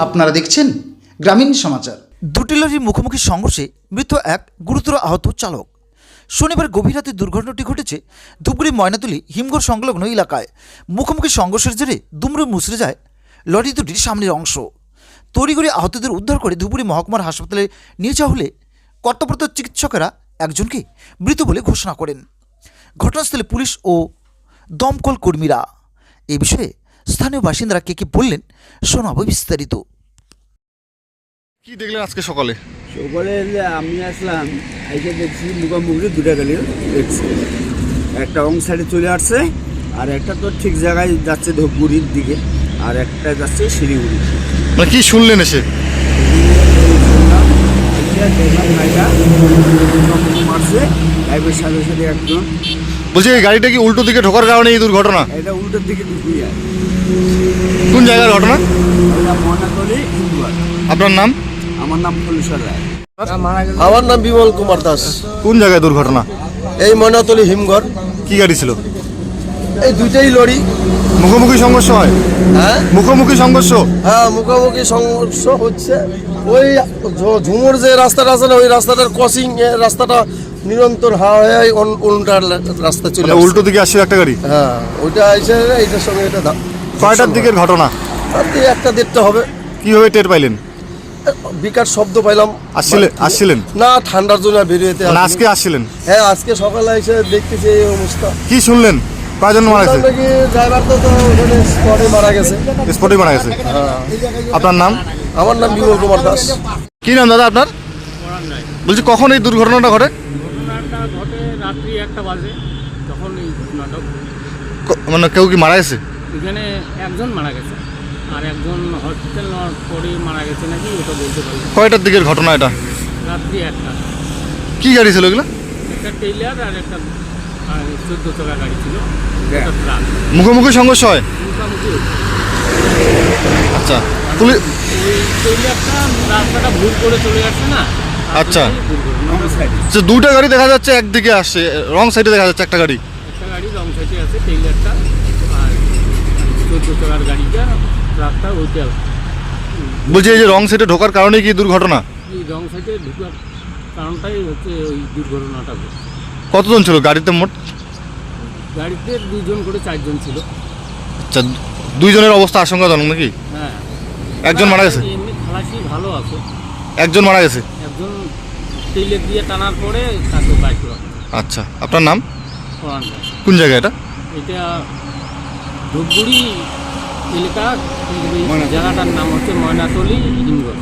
আপনারা দেখছেন গ্রামীণ সমাচার। দুটি লরির মুখোমুখি সংঘর্ষে মৃত এক, গুরুতর আহত চালক। শনিবার গভীর রাতে দুর্ঘটনাটি ঘটেছে ধূপগুড়ি ময়নাতলী হিমঘর সংলগ্ন এলাকায়। মুখোমুখি সংঘর্ষের জেরে দুমড়ে মুচড়ে যায় লরি দুটির সামনের অংশ। তড়িঘড়ি আহতদের উদ্ধার করে ধূপগুড়ি মহকুমার হাসপাতালে নিয়ে যাওয়া হলে কর্তব্যরত চিকিৎসকেরা একজনকে মৃত বলে ঘোষণা করেন। ঘটনাস্থলে পুলিশ ও দমকল কর্মীরা। এ বিষয়ে স্থানীয় বাসিন্দারা কে বললেন শোনাবো বিস্তারিত। কি দেখলেন আজকে সকালে? আমি আসলাম, এসে দেখছি মুখোমুখি দুটা গাড়ি দেখছি, একটা অং সাইডে চলে আসছে আর একটা তো ঠিক জায়গায় যাচ্ছে ধূপগুড়ির দিকে, আর একটা যাচ্ছে শিলিগুড়ি। মানে কি শুনলেন এসে? মারছে ড্রাইভারের সাথে সাথে একজন। বলছি এই গাড়িটা কি উল্টো দিকে ঢোকার কারণে এই দুর্ঘটনা? এটা উল্টোর দিকে ঢুকিয়ে যায়। কোন জায়গার ঘটনা? ময়নাতলী হিমঘর। আপনার নাম? আমার নাম ফলেশ্বর রায়। আমার নাম বিমল কুমার দাস। কোন জায়গায় দুর্ঘটনা? এই ময়নাতলী হিমঘর। কি গাড়ি ছিল? এই দুইটাই লরি। মুখোমুখি সংঘর্ষ হয়? হ্যাঁ, মুখোমুখি সংঘর্ষ? হ্যাঁ, মুখোমুখি সংঘর্ষ হচ্ছে। ওই ঝুমুর যে রাস্তাটা আছে না, ওই রাস্তাটার ক্রসিং রাস্তাটা নিরন্তর হয়ে উল্টার রাস্তা চলে আসছে। উল্টো দিকে আসছে একটা গাড়ি? হ্যাঁ, ওইটা এসে এইটার সঙ্গে এটা কয়টার দিকের ঘটনা? একটা দেড়টা হবে। কিভাবে টের পাইলেন? বিকাট শব্দ পাইলাম। আসছিলেন না, ঠান্ডার জন্য বেরিয়েতে। আজকে আসছিলেন? হ্যাঁ, আজকে সকালে এসে দেখতেছি এই অবস্থা। কি শুনলেন? কয়জন মারা গেছে? ড্রাইভার তো ওখানে স্পটে মারা গেছে। স্পটে মারা গেছে? হ্যাঁ। আপনার নাম? আমার নাম বিমল কুমার দাস। কি নাম দাদা আপনার? বলছি কখন এই দুর্ঘটনাটা ঘটে? ঘটনাটা ঘটে রাত্রি 1টা বাজে। তখন এই ঘটনাটা মানে কেউ কি মারা গেছে? এখানে একজন মারা গেছে আর একজন হসপিটাল নেওয়ার পরে মারা গেছে নাকি, ওটা বলতে পারি। কয়টার দিকের ঘটনা এটা? রাত্রি 1টা। কি গাড়ি ছিল এগুলো? একটা টেইলার আর একটা 14 চাকা গাড়ি ছিল, একটা ট্রাক। মুখোমুখি সংঘর্ষ হয়? মোটামুটি আচ্ছা, ওই টেইলারটা রাস্তাটা ভুল করে চলে যাচ্ছে না। আচ্ছা। দুর্ঘটনা দুটা গাড়ি দেখা যাচ্ছে, একদিকে আসছে, রং সাইডে দেখা যাচ্ছে একটা গাড়ি। একটা গাড়ি রং সাইডে আছে, টেইলারটা, আর 14 চাকার গাড়িটা, ট্রাকটা ওইটা। বলছি এই যে রং সাইডে ঢোকার কারণে কি দুর্ঘটনা? এই রং সাইডে ঢুকার কারণটাই হচ্ছে ওই দুর্ঘটনাটা ঘটছে। কতজন ছিল গাড়িতে মোট? গাড়িতে 2 জন করে 4 জন ছিল। আচ্ছা, দুইজনের অবস্থা আশঙ্কাজনক নাকি? হ্যাঁ, একজন মারা গেছে? এমনি খালাসি ভালো আছে। একজন মারা গেছে? একজন তেলে দিয়ে টানার পরে তাকে বাইক করা। আচ্ছা, আপনার নাম? পরান দাস। কোন জায়গা এটা? এটা ধূপগুড়ি এলাকা, কিন্তু এই জায়গাটার নাম হচ্ছে ময়নাতলী হিমঘর।